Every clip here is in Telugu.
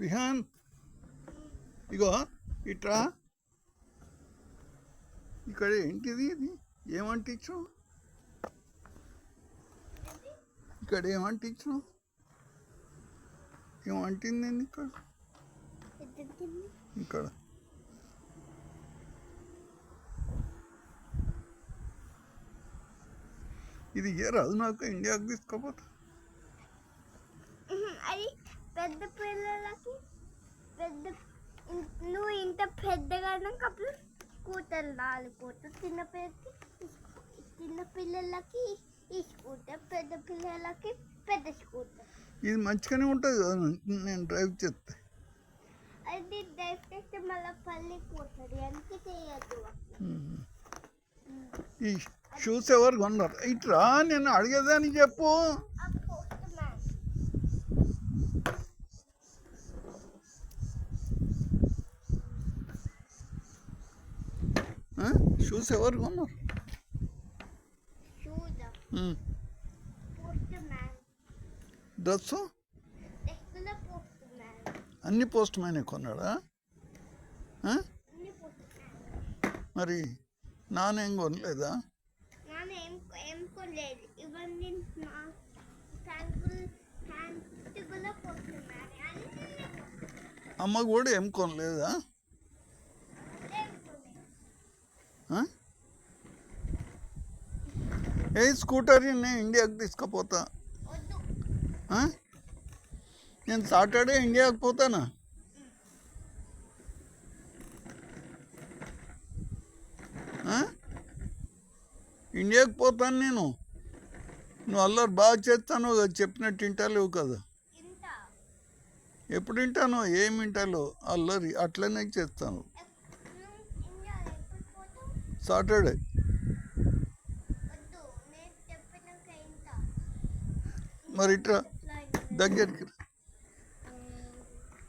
విహాన్ ఇగో ఇట్రా. ఇక్కడ ఏంటిది? ఇది ఏమంటించు? ఇక్కడ ఏమంటించు? ఏమంటింది నేను ఇక్కడ? ఇక్కడ ఇది రాదు నాకు ఇండియాకి తీసుకోపోతా. అది పెద్ద పిల్లలకి పెద్ద నువ్వు ఇంత పెద్దగా అప్పుడు స్కూటర్ 4 కోట్లు చిన్న పిల్లలకి ఈ స్కూటర్, పెద్ద పిల్లలకి పెద్ద స్కూటర్. ఇది మంచిగానే ఉంటుంది కదా నేను డ్రైవ్ చేస్తే. అది డ్రైవ్ చేస్తే మళ్ళీ పల్లి పోతుంది, అందుకే చేయద్దు. ఈ షూస్ ఎవరు కొన్నారు? ఇట్రా, నేను అడిగేదాన్ని చెప్పు. షూస్ ఎవరు కొన్నారు? డ్రెస్సు అన్ని పోస్ట్ మ్యానే కొన్నాడా? మరి నానేం కొనలేదా? అమ్మ కూడా ఏం కొనలేదా? ఏ స్కూటర్ నేను ఇండియాకి తీసుకుపోతా. నేను సాటర్డే ఇండియాకి పోతానా? ఇండియాకి పోతాను నేను. నువ్వు అల్లరి బాగా చేస్తాను కదా, చెప్పినట్టు వింటాలేవు కదా. ఎప్పుడు వింటాను? ఏమి వింటాలో అల్లరి అట్లనే చేస్తాను. సాటర్డే. మరి ఇట్రా దగ్గరికి.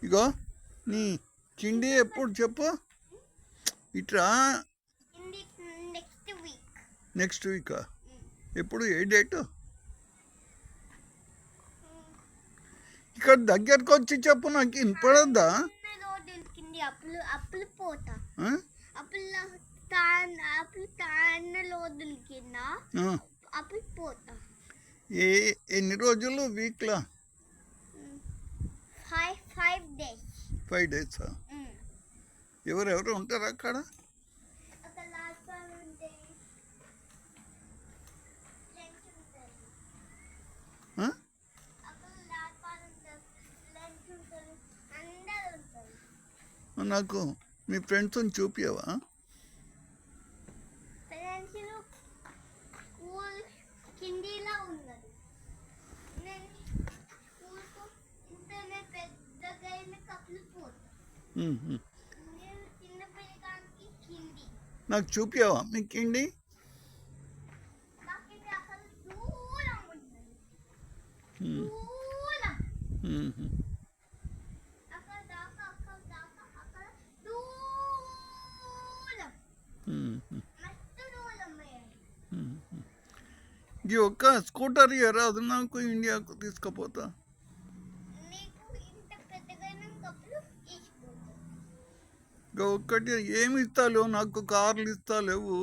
ఇగో నీ చిండి ఎప్పుడు చెప్పు. ఇట్రా. నెక్స్ట్ వీకా? ఎప్పుడు? ఏ డేటు? ఇక్కడ దగ్గరకు వచ్చి చెప్పు, నాకు వినపడద్దా? ఎన్ని రోజులు? వీక్లా? 5 days. ఎవరెవరు ఉంటారు అక్కడ? నాకు మీ ఫ్రెండ్స్ని చూపించవా? నాకు చూపించవా మీకు కిండి? ఈ ఒక్క స్కూటర్ రాదు నాకు ఇండియాకు తీసుకుపోతా. ఒక్కటి ఏమి ఇస్తాలేవు నాకు? కార్లు ఇస్తాలేవు,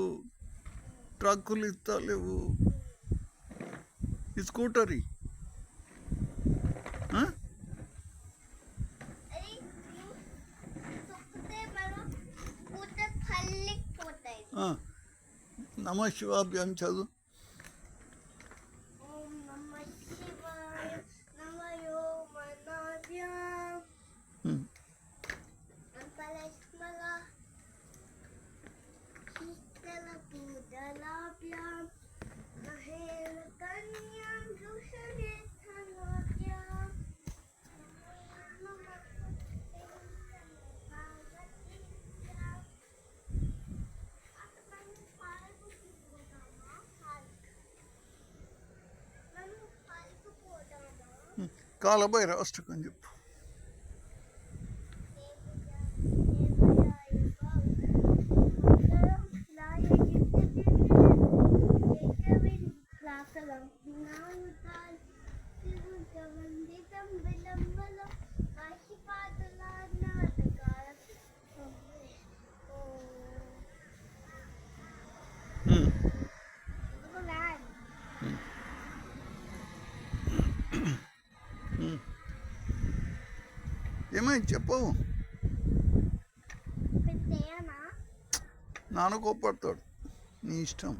ట్రక్కులు ఇస్తాలేవు. ఈ స్కూటర్ నమ శివాభ్యాం చదువు. కాలభైరవ అష్టకం చెప్పు. వందితం విలంబలం కాశీపాత ఒక వ్యాన్. ఏమైంది చెప్పవు. పెద్దయ్యానా? నాన్న కోప్పడతాడు, నీ ఇష్టం.